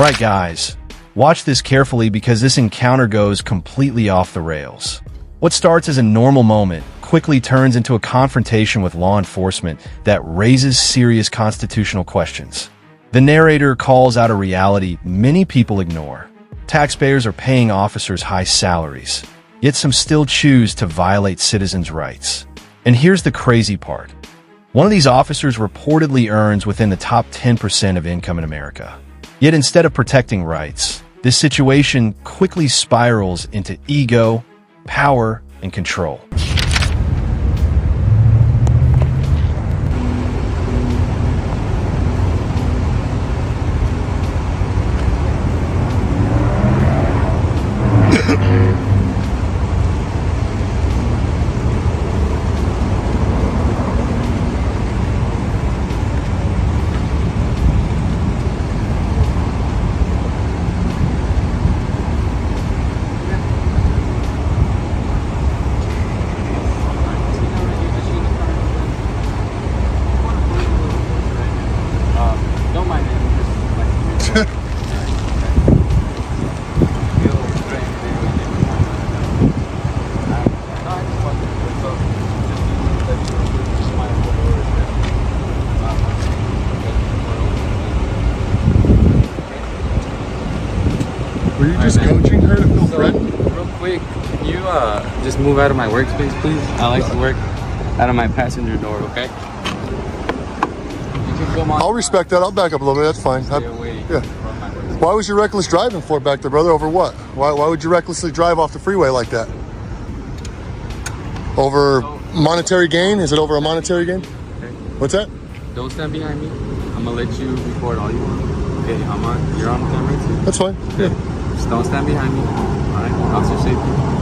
Alright guys, watch this carefully because this encounter goes completely off the rails. What starts as a normal moment quickly turns into a confrontation with law enforcement that raises serious constitutional questions. The narrator calls out a reality many people ignore. Taxpayers are paying officers high salaries, yet some still choose to violate citizens' rights. And here's the crazy part. One of these officers reportedly earns within the top 10% of income in America. Yet instead of protecting rights, this situation quickly spirals into ego, power, and control. Were you just coaching her to feel threatened? Real quick, can you just move out of my workspace, please? I like to work out of my passenger door, okay? You can come on. I'll respect that. I'll back up a little bit. That's fine. Stay away Yeah. from my workspace. Why was you reckless driving for back there, brother? Over what? Why would you recklessly drive off the freeway like that? Over monetary gain? Is it over a monetary gain? Okay. What's that? Don't stand behind me. I'm gonna let you record all you want. Okay, you're on camera too. That's fine. Okay. Yeah. Just don't stand behind me. Alright, officer safety.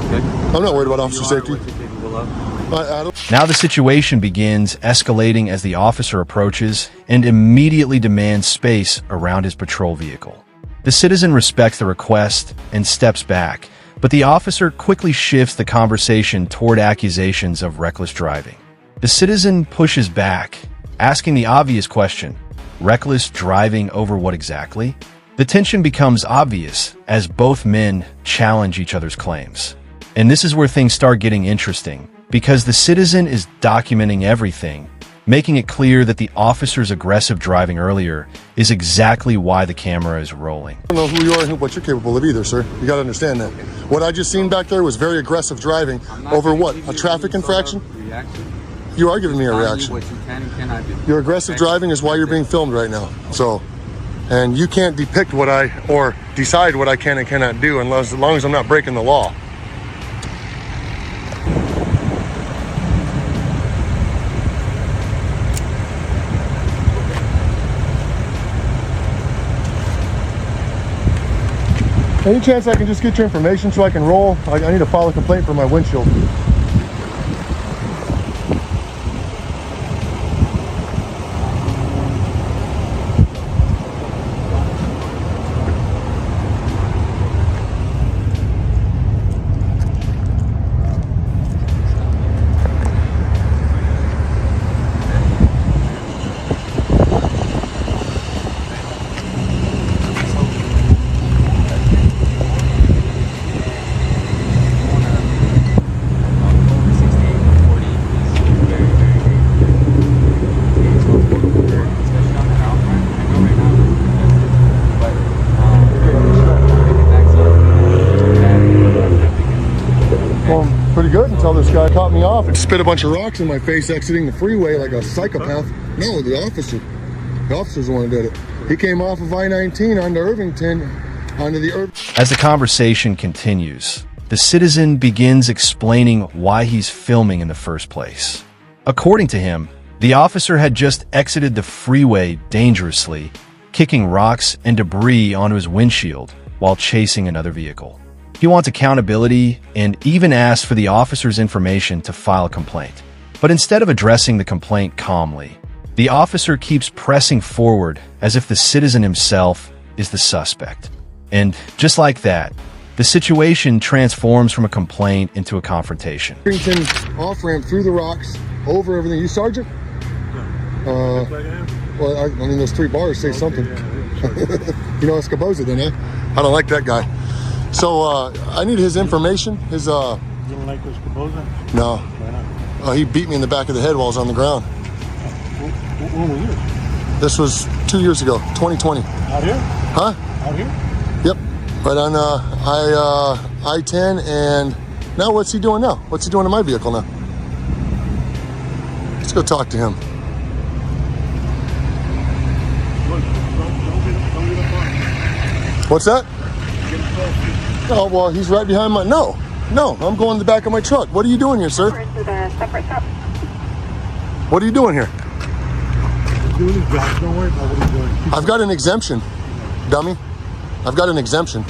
Okay. I'm not worried about officer safety. What you're capable of. I don't. Now the situation begins escalating as the officer approaches and immediately demands space around his patrol vehicle. The citizen respects the request and steps back, but the officer quickly shifts the conversation toward accusations of reckless driving. The citizen pushes back, asking the obvious question, reckless driving over what exactly? The tension becomes obvious as both men challenge each other's claims. And this is where things start getting interesting, because the citizen is documenting everything, making it clear that the officer's aggressive driving earlier is exactly why the camera is rolling. I don't know who you are and what you're capable of either, sir. You gotta understand that. What I just seen back there was very aggressive driving over what? A traffic infraction? Reaction. You are giving me a Telling you reaction. what you can and cannot do. Your aggressive driving is why you're being filmed right now. So, and you can't depict or decide what I can and cannot do as long as I'm not breaking the law. Any chance I can just get your information so I can roll? I need to file a complaint for my windshield. Pretty good until this guy caught me off and spit a bunch of rocks in my face exiting the freeway like a psychopath. No, the officer. The officer's the one who did it. He came off of I-19 onto Irvington, onto the As the conversation continues, the citizen begins explaining why he's filming in the first place. According to him, the officer had just exited the freeway dangerously, kicking rocks and debris onto his windshield while chasing another vehicle. He wants accountability and even asks for the officer's information to file a complaint. But instead of addressing the complaint calmly, the officer keeps pressing forward as if the citizen himself is the suspect. And just like that, the situation transforms from a complaint into a confrontation. Irvington off-ramp through the rocks, over everything. You sergeant? Well, I mean, those 3 bars say something. You know Escobosa then, eh? I don't like that guy. So I need his information. His You don't like Escobosa? no. Why not? He beat me in the back of the head while I was on the ground. When were you? This was 2 years ago, 2020. Out here? Huh? Out here? Yep. Right on I-10, and now what's he doing now? What's he doing to my vehicle now? Let's go talk to him. Look, don't get up on it. What's that? Get close. Oh, well, he's right behind my... No, I'm going to the back of my truck. What are you doing here, sir? What are you doing here? He's doing his job. Don't worry about what he's doing. I've got an exemption, dummy. I've got an exemption.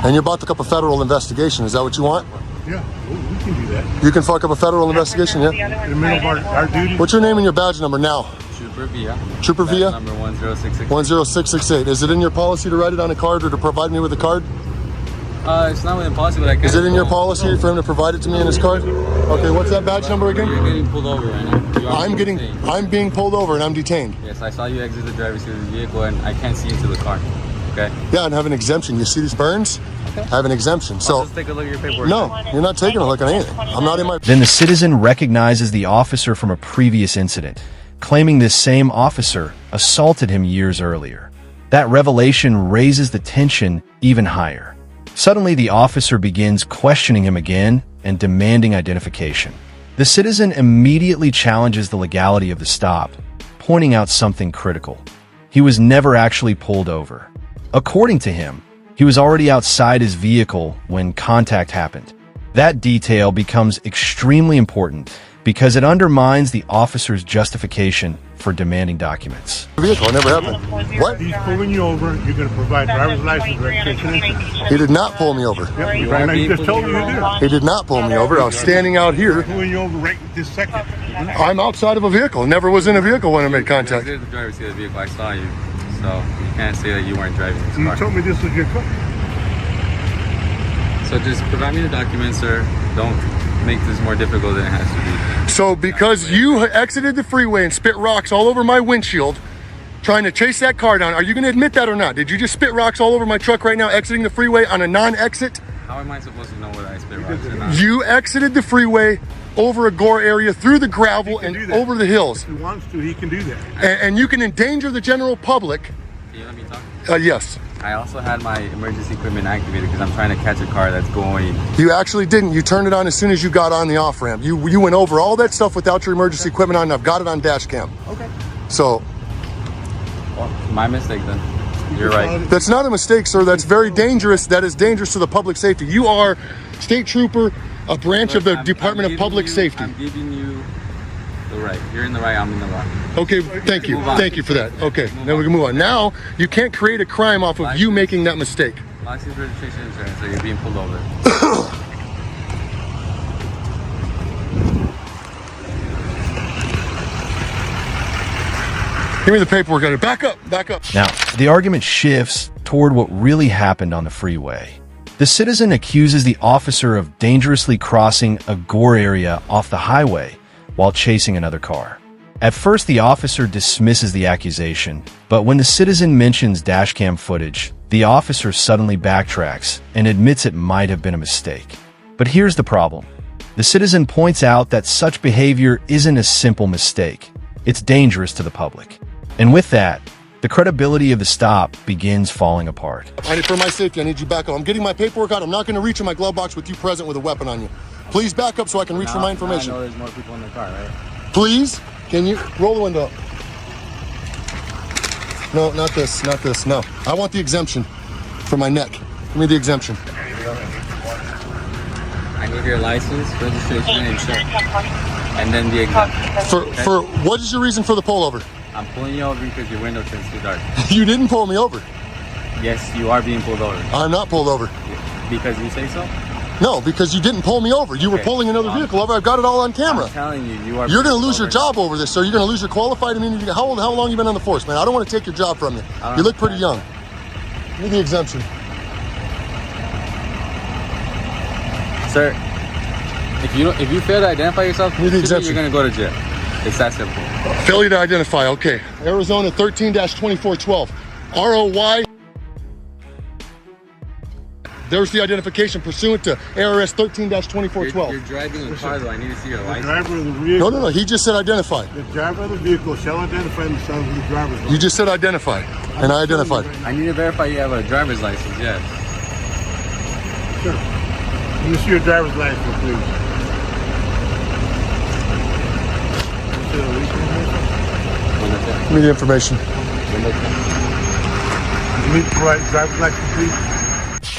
And you're about to fuck up a federal investigation. Is that what you want? Yeah, we can do that. You can fuck up a federal investigation, yeah? In the middle of our duty. What's your name and your badge number now? Trooper Via. Trooper Badge Via? Number 10668. 10668. Is it in your policy to write it on a card or to provide me with a card? It's not within policy, but I can. Is it in your policy for him to provide it to me in his card? Okay, what's that badge number again? You're getting pulled over right now. You are being detained. I'm being pulled over and I'm detained. Yes, I saw you exit the driver's seat of the vehicle, and I can't see into the car. Okay. Yeah, and I have an exemption. You see these burns? Okay. I have an exemption. So, Let's take a look at your paperwork. no, you're not taking a look at anything. I'm not in my... Then the citizen recognizes the officer from a previous incident, claiming this same officer assaulted him years earlier. That revelation raises the tension even higher. Suddenly, the officer begins questioning him again and demanding identification. The citizen immediately challenges the legality of the stop, pointing out something critical. He was never actually pulled over. According to him, he was already outside his vehicle when contact happened. That detail becomes extremely important because it undermines the officer's justification for demanding documents. Vehicle, it never happened. What? He's pulling you over. You're going to provide driver's license, registration, insurance. He did not pull me over. Yep, right now, he just told you to do. He did not pull me over. I was standing out here. Pulling you over right this second. I'm outside of a vehicle. Never was in a vehicle when I made You contact. exited the driver's seat of the vehicle. I saw you, so you can't say that you weren't driving this You car. told me this was your car. So just provide me the documents, sir. Don't make this more difficult than it has to be. So because you exited the freeway and spit rocks all over my windshield, trying to chase that car down, are you going to admit that or not? Did you just spit rocks all over my truck right now, exiting the freeway on a non-exit? How am I supposed to know whether I spit rocks or not? You exited the freeway over a gore area, through the gravel, He can and do that. over the hills. If he wants to, he can do that. And you can endanger the general public. Can you let me talk? Yes. I also had my emergency equipment activated because I'm trying to catch a car that's going. You actually didn't. You turned it on as soon as you got on the off-ramp. You went over all that stuff without your emergency equipment on, and I've got it on dash cam. Okay. So Well, my mistake then. You're right. that's not a mistake, sir. That's very dangerous. That is dangerous to the public safety. You are state trooper, a branch of the I'm Department of giving Public you- Safety. I'm giving you the right. You're in the right. I'm in the wrong. Okay, thank you. Move on. Thank you for that. Okay, then we can move on. Now, you can't create a crime off of you making that mistake. License, registration, insurance. So you're being pulled over. Give me the paperwork on it. Back up, back up. Now, the argument shifts toward what really happened on the freeway. The citizen accuses the officer of dangerously crossing a gore area off the highway while chasing another car. At first, the officer dismisses the accusation, but when the citizen mentions dashcam footage, the officer suddenly backtracks and admits it might have been a mistake. But here's the problem. The citizen points out that such behavior isn't a simple mistake. It's dangerous to the public. And with that, the credibility of the stop begins falling apart. For my safety, I need you back up. I'm getting my paperwork out. I'm not going to reach in my glove box with you present with a weapon on you. Please back up so I can reach for my information. Now I know there's more people in the car, right? Please, can you roll the window up? No, not this, not this, no. I want the exemption for my neck. Give me the exemption. I need your license, registration, and insurance. And then the exemption. For what is your reason for the pullover? I'm pulling you over because your window turns too dark. You didn't pull me over. Yes, you are being pulled over. I'm not pulled over. Because you say so? No, because you didn't pull me over. You were Okay. pulling another vehicle over. I've got it all on camera. I'm telling you, you are. You're going to being lose your pulled job over this, sir. You're going to lose your qualified immunity. How long you been on the force, man? I don't want to take your job from you. I don't You look pretty young. understand. Give me the exemption. Sir, if you fail to identify yourself, Need the you're exemption. going to go to jail. It's that simple. Failure to identify. Okay. Arizona 13-2412. ROY. There's the identification pursuant to ARS 13-2412. You're driving a car, though. I need to see your The license. driver of the vehicle. No. He just said identify. The driver of the vehicle shall identify themselves with the driver's license. You just said identify, and I identified. I need to verify you have a driver's license, yes. Sure. Let me see your driver's license, please. Give me the information. You need to provide driver's license, please.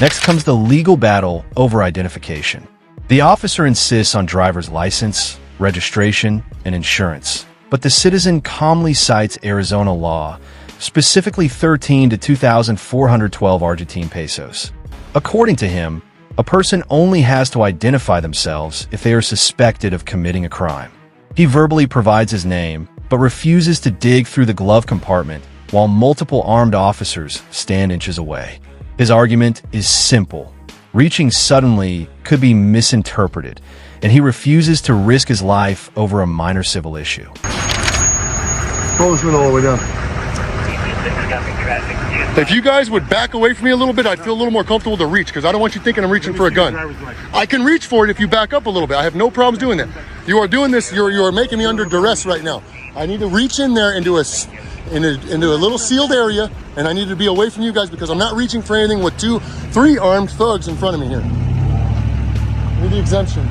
Next comes the legal battle over identification. The officer insists on driver's license, registration, and insurance, but the citizen calmly cites Arizona law, specifically 13 to 2,412 Argentine pesos. According to him, a person only has to identify themselves if they are suspected of committing a crime. He verbally provides his name, but refuses to dig through the glove compartment while multiple armed officers stand inches away. His argument is simple. Reaching suddenly could be misinterpreted, and he refuses to risk his life over a minor civil issue. Roll this window all the way down. If you guys would back away from me a little bit, I'd feel a little more comfortable to reach, because I don't want you thinking I'm reaching for a gun. I can reach for it if you back up a little bit. I have no problems doing that. You are doing this, you are making me under duress right now. I need to reach in there into a little sealed area, and I need to be away from you guys because I'm not reaching for anything with 3 armed thugs in front of me here. I need the exemption.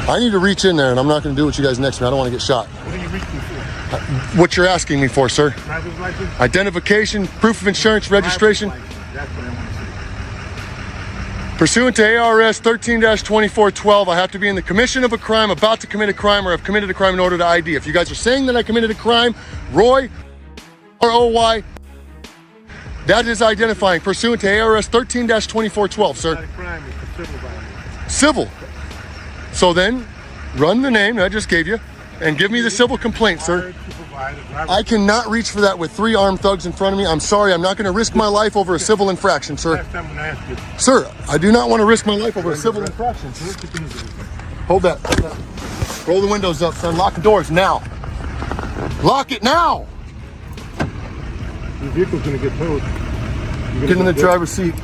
I need to reach in there, and I'm not going to do what you guys next to me. I don't want to get shot. What are you reaching for? What you're asking me for, sir. Driver's license? Identification, proof of insurance, registration. Driver's license. That's what I want to see. Pursuant to ARS 13-2412, I have to be in the commission of a crime, about to commit a crime, or have committed a crime in order to ID. If you guys are saying that I committed a crime, Roy, R-O-Y, that is identifying pursuant to ARS 13-2412, sir. Not a crime, it's a civil violation. Civil. So then, run the name I just gave you, and give me the civil complaint, sir. I cannot reach for that with 3 armed thugs in front of me. I'm sorry, I'm not going to risk my life over a civil infraction, sir. Last time when I asked you. Sir, I do not want to risk my life over a civil infraction. Hold that. Roll the windows up, son. Lock the doors now. Lock it now. Your vehicle's going to get towed. Get in the driver's seat.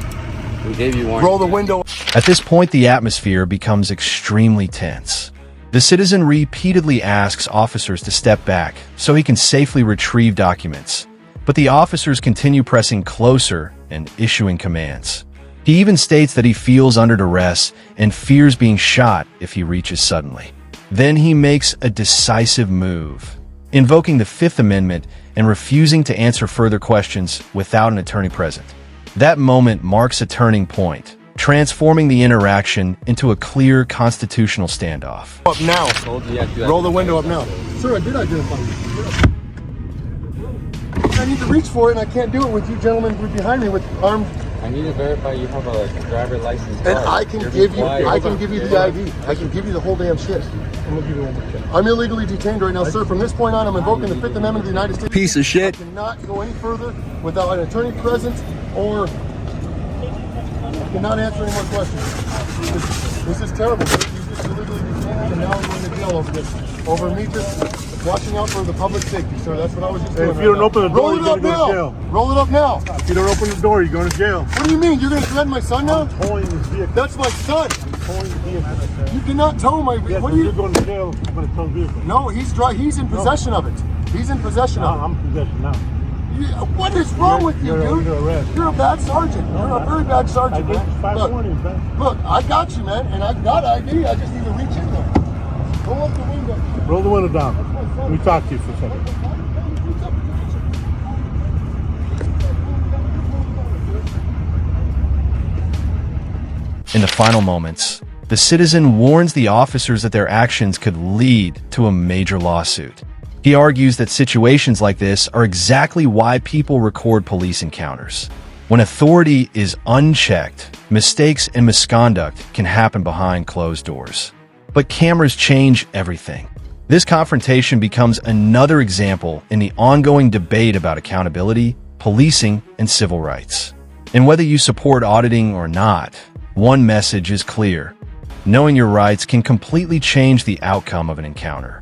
We gave you one. Roll the window. At this point, the atmosphere becomes extremely tense. The citizen repeatedly asks officers to step back so he can safely retrieve documents, but the officers continue pressing closer and issuing commands. He even states that he feels under duress and fears being shot if he reaches suddenly. Then he makes a decisive move, invoking the Fifth Amendment and refusing to answer further questions without an attorney present. That moment marks a turning point, transforming the interaction into a clear constitutional standoff. Up now. Told you have to Roll the window up now. Sir, I did identify you. I need to reach for it, and I can't do it with you gentlemen behind me with armed. I need to verify you have a driver license. And card. I can You're give you, required. I can give you the ID. I can give you the whole damn shit. I'm going to give you one more check. I'm illegally detained right now, sir. From this point on, I'm invoking the Fifth Amendment of the United States. Piece of shit. I cannot go any further without an attorney present, or I cannot answer any more questions. This is terrible. You just illegally detained, and now I'm going to jail over this. Over me just watching out for the public safety, sir. That's what I was just doing. If you don't open the door, roll you're it up going to go to jail. now. Roll it up now. If you don't open the door, you're going to jail. What do you mean? You're going to threaten my son now? I'm towing this vehicle. That's my son. I'm towing the vehicle. You cannot tow my Yes, vehicle. What if do you're you? going to jail, I'm going to tow the vehicle. No, he's in possession of it. He's in possession of it. I'm in possession now. What is wrong with you, You're dude? under arrest. You're a bad sergeant. You're a very bad I sergeant, gave you man. 5 Look, warnings, man. look, I got you, man, and I got ID. I just need to reach in there. Roll up the window. Roll the window down. Let me talk to you for a second. In the final moments, the citizen warns the officers that their actions could lead to a major lawsuit. He argues that situations like this are exactly why people record police encounters. When authority is unchecked, mistakes and misconduct can happen behind closed doors. But cameras change everything. This confrontation becomes another example in the ongoing debate about accountability, policing, and civil rights. And whether you support auditing or not, one message is clear. Knowing your rights can completely change the outcome of an encounter.